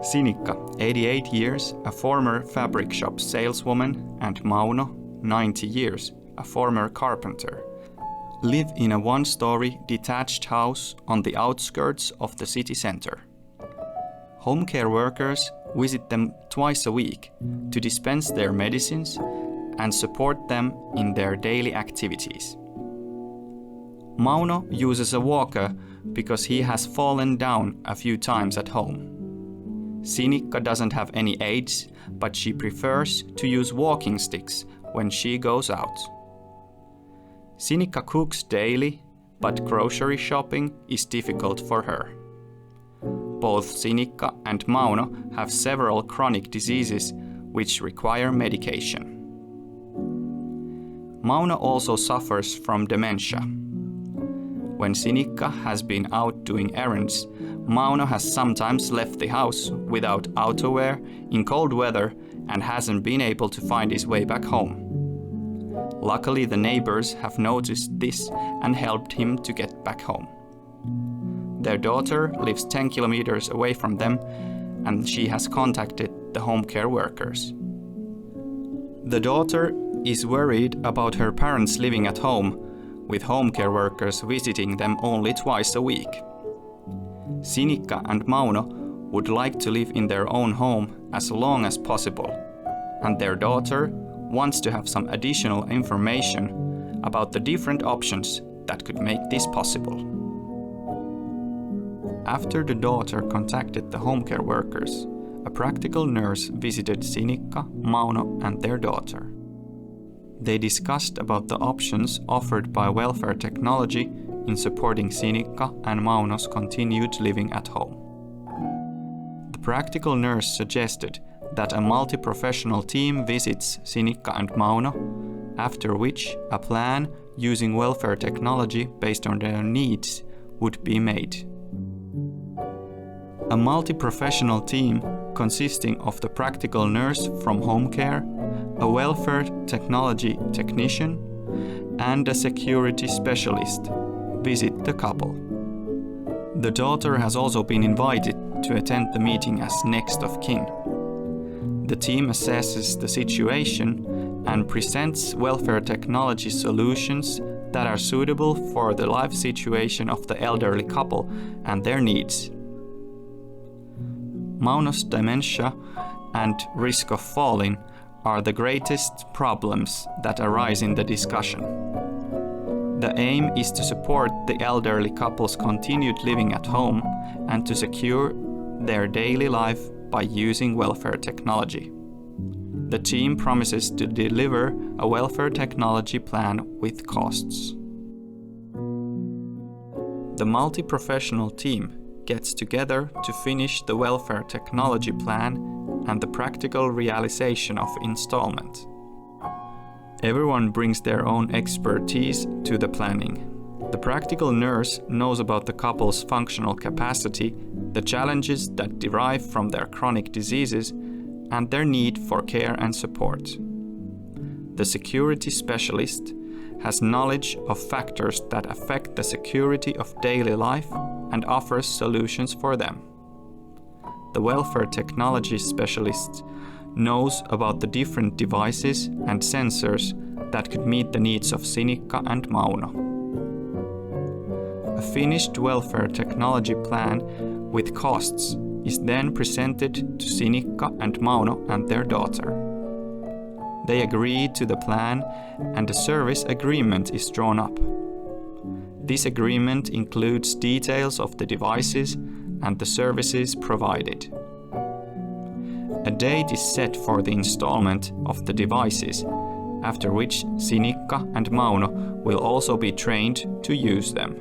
Sinikka, 88 years, a former fabric shop saleswoman, and Mauno, 90 years, a former carpenter, live in a one-story detached house on the outskirts of the city center. Home care workers visit them twice a week to dispense their medicines and support them in their daily activities. Mauno uses a walker because he has fallen down a few times at home. Sinikka doesn't have any aids, but she prefers to use walking sticks when she goes out. Sinikka cooks daily, but grocery shopping is difficult for her. Both Sinikka and Mauno have several chronic diseases which require medication. Mauno also suffers from dementia. When Sinikka has been out doing errands, Mauno has sometimes left the house without outerwear in cold weather and hasn't been able to find his way back home. Luckily, the neighbors have noticed this and helped him to get back home. Their daughter lives 10 kilometers away from them, and she has contacted the home care workers. The daughter is worried about her parents living at home, with home care workers visiting them only twice a week. Sinikka and Mauno would like to live in their own home as long as possible, and their daughter wants to have some additional information about the different options that could make this possible. After the daughter contacted the home care workers, a practical nurse visited Sinikka, Mauno, and their daughter. They discussed about the options offered by welfare technology in supporting Sinikka and Mauno's continued living at home. The practical nurse suggested that a multi-professional team visits Sinikka and Mauno, after which a plan using welfare technology based on their needs would be made. A multi-professional team consisting of the practical nurse from home care, a welfare technology technician, and a security specialist visit the couple. The daughter has also been invited to attend the meeting as next of kin. The team assesses the situation and presents welfare technology solutions that are suitable for the life situation of the elderly couple and their needs. Mauno's dementia and risk of falling are the greatest problems that arise in the discussion. The aim is to support the elderly couple's continued living at home and to secure their daily life by using welfare technology. The team promises to deliver a welfare technology plan with costs. The multi-professional team gets together to finish the welfare technology plan and the practical realization of installment. Everyone brings their own expertise to the planning. The practical nurse knows about the couple's functional capacity, the challenges that derive from their chronic diseases, and their need for care and support. The security specialist has knowledge of factors that affect the security of daily life and offers solutions for them. The welfare technology specialist knows about the different devices and sensors that could meet the needs of Sinikka and Mauno. A finished welfare technology plan with costs is then presented to Sinikka and Mauno and their daughter. They agree to the plan and a service agreement is drawn up. This agreement includes details of the devices and the services provided. A date is set for the installment of the devices, after which Sinikka and Mauno will also be trained to use them.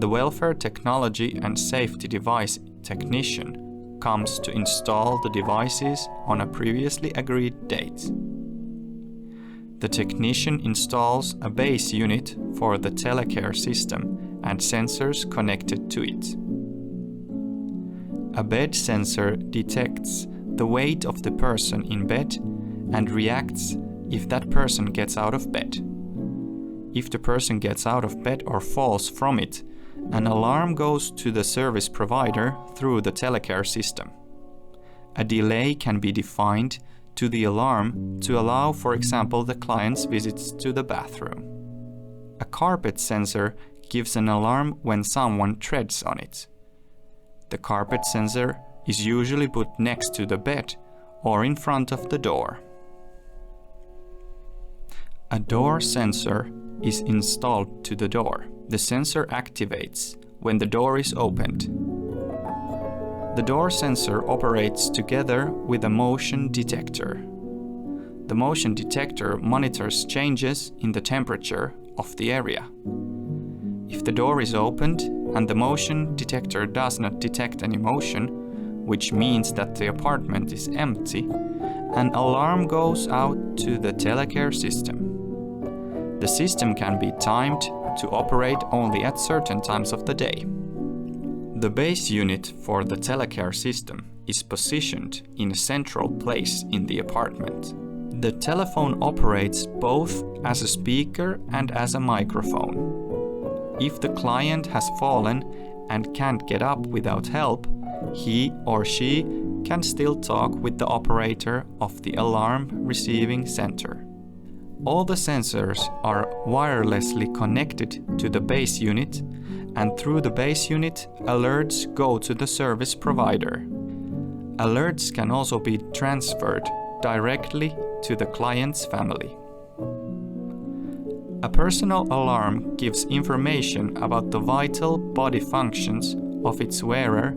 The welfare technology and safety device technician comes to install the devices on a previously agreed date. The technician installs a base unit for the telecare system and sensors connected to it. A bed sensor detects the weight of the person in bed and reacts if that person gets out of bed. If the person gets out of bed or falls from it, An alarm goes to the service provider through the telecare system. A delay can be defined to the alarm to allow, for example, the client's visits to the bathroom. A carpet sensor gives an alarm when someone treads on it. The carpet sensor is usually put next to the bed or in front of the door. A door sensor is installed to the door. The sensor activates when the door is opened. The door sensor operates together with a motion detector. The motion detector monitors changes in the temperature of the area. If the door is opened and the motion detector does not detect any motion, which means that the apartment is empty, an alarm goes out to the telecare system. The system can be timed to operate only at certain times of the day. The base unit for the telecare system is positioned in a central place in the apartment. The telephone operates both as a speaker and as a microphone. If the client has fallen and can't get up without help, he or she can still talk with the operator of the alarm receiving center. All the sensors are wirelessly connected to the base unit, and through the base unit, alerts go to the service provider. Alerts can also be transferred directly to the client's family. A personal alarm gives information about the vital body functions of its wearer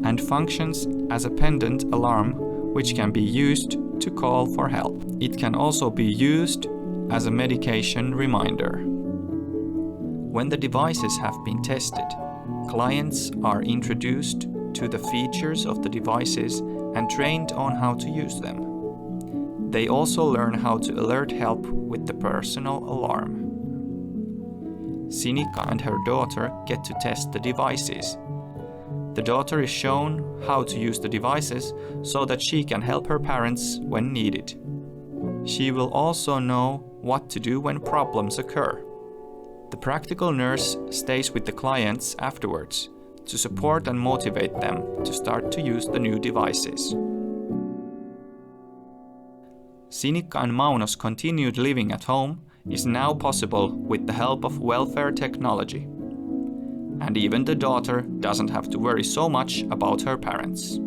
and functions as a pendant alarm, which can be used to call for help. It can also be used as a medication reminder. When the devices have been tested, clients are introduced to the features of the devices and trained on how to use them. They also learn how to alert help with the personal alarm. Sinikka and her daughter get to test the devices. The daughter is shown how to use the devices so that she can help her parents when needed. She will also know what to do when problems occur. The practical nurse stays with the clients afterwards to support and motivate them to start to use the new devices. Sinikka and Mauno's continued living at home is now possible with the help of welfare technology. And even the daughter doesn't have to worry so much about her parents.